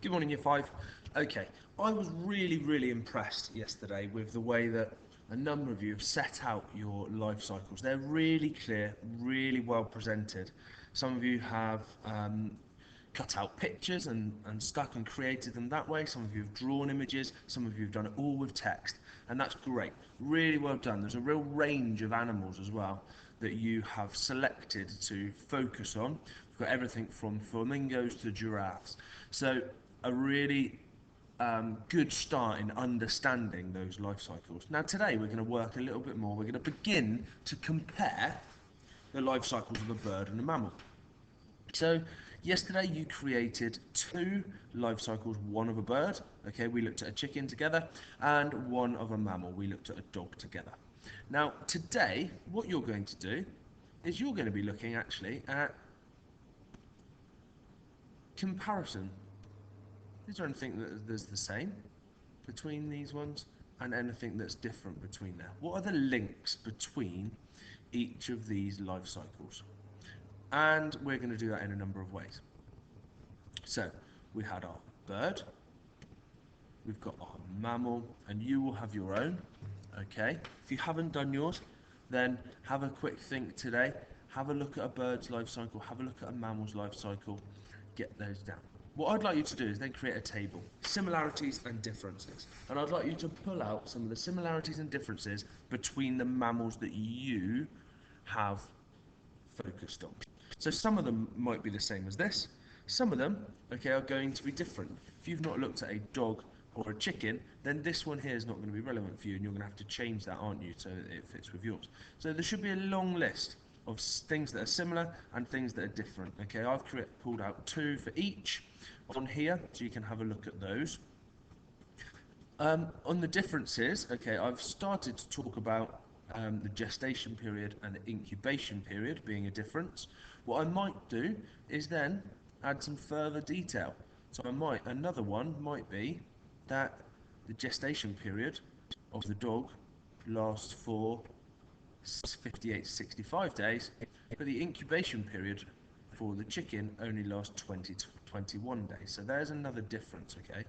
Good morning, Year 5. Okay, I was really impressed yesterday with the way that a number of you have set out your life cycles. They're really clear, really well presented. Some of you have cut out pictures and stuck and created them that way. Some of you have drawn images. Some of you have done it all with text. And that's great. Really well done. There's a real range of animals as well that you have selected to focus on. We've got everything from flamingos to giraffes. So a really good start in understanding those life cycles. Now today we're going to work a little bit more. We're going to begin to compare the life cycles of a bird and a mammal. So yesterday you created two life cycles, one of a bird, okay, we looked at a chicken together, and one of a mammal, we looked at a dog together. Now today what you're going to do is you're going to be looking actually at comparison. Is there anything that there's the same between these ones and anything that's different between there? What are the links between each of these life cycles? And we're going to do that in a number of ways. So we had our bird, we've got our mammal, and you will have your own. Okay, if you haven't done yours, then have a quick think today. Have a look at a bird's life cycle, have a look at a mammal's life cycle, get those down. What I'd like you to do is then create a table, similarities and differences. And I'd like you to pull out some of the similarities and differences between the mammals that you have focused on. So some of them might be the same as this. Some of them, okay, are going to be different. If you've not looked at a dog or a chicken, then this one here is not going to be relevant for you, and you're going to have to change that, aren't you, so that it fits with yours. So there should be a long list of things that are similar and things that are different. Okay, I've pulled out two for each on here, so you can have a look at those. On the differences, okay, I've started to talk about the gestation period and the incubation period being a difference. What I might do is then add some further detail. So another one might be that the gestation period of the dog lasts for 58 to 65 days, but the incubation period for the chicken only lasts 20 to 21 days. So there's another difference, okay?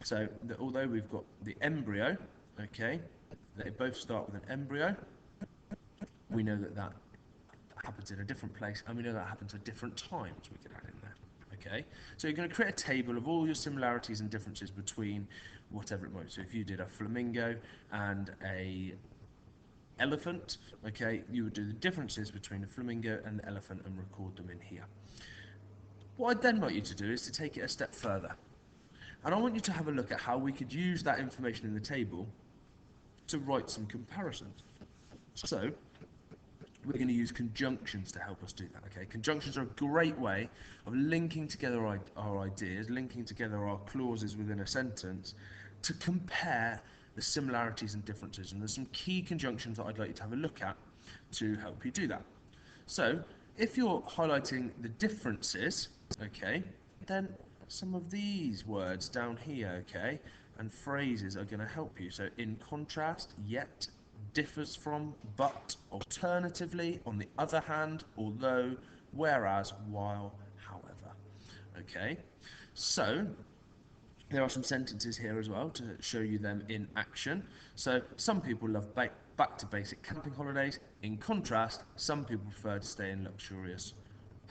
So although we've got the embryo, okay, they both start with an embryo, we know that that happens in a different place, and we know that happens at different times we could add in there. Okay, so you're going to create a table of all your similarities and differences between whatever it might be. So if you did a flamingo and a elephant, okay, you would do the differences between the flamingo and the elephant and record them in here. What I'd then like you to do is to take it a step further, and I want you to have a look at how we could use that information in the table to write some comparisons. So we're going to use conjunctions to help us do that. Okay, conjunctions are a great way of linking together our ideas, linking together our clauses within a sentence to compare the similarities and differences. And there's some key conjunctions that I'd like you to have a look at to help you do that. So if you're highlighting the differences, okay, then some of these words down here, okay, and phrases are going to help you. So in contrast, yet, differs from, but, alternatively, on the other hand, although, whereas, while, however. Okay, so there are some sentences here as well to show you them in action. So some people love back to basic camping holidays. In contrast, some people prefer to stay in luxurious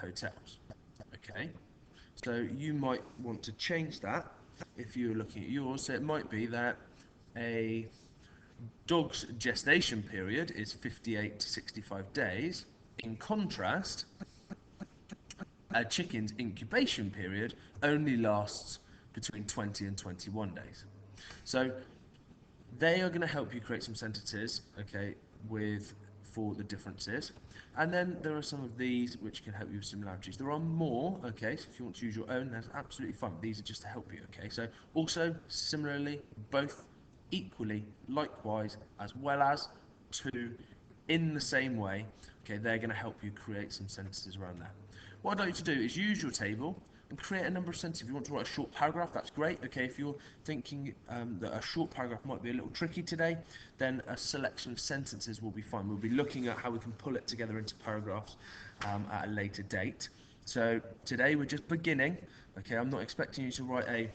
hotels. Okay, so you might want to change that if you're looking at yours. So it might be that a dog's gestation period is 58 to 65 days. In contrast, a chicken's incubation period only lasts between 20 and 21 days. So they are going to help you create some sentences, okay, for the differences. And then there are some of these which can help you with similarities. There are more, okay, so if you want to use your own, that's absolutely fine. These are just to help you, okay? So also, similarly, both, equally, likewise, as well as, to, in the same way, okay, they're going to help you create some sentences around that. What I'd like you to do is use your table and create a number of sentences. If you want to write a short paragraph, that's great. Okay, if you're thinking that a short paragraph might be a little tricky today, then a selection of sentences will be fine. We'll be looking at how we can pull it together into paragraphs at a later date. So today we're just beginning. Okay, I'm not expecting you to write a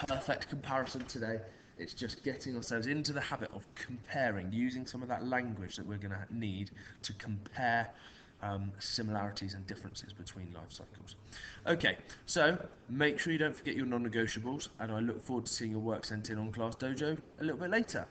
perfect comparison today. It's just getting ourselves into the habit of comparing, using some of that language that we're going to need to compare similarities and differences between life cycles. Okay, so make sure you don't forget your non-negotiables, and I look forward to seeing your work sent in on Class Dojo a little bit later.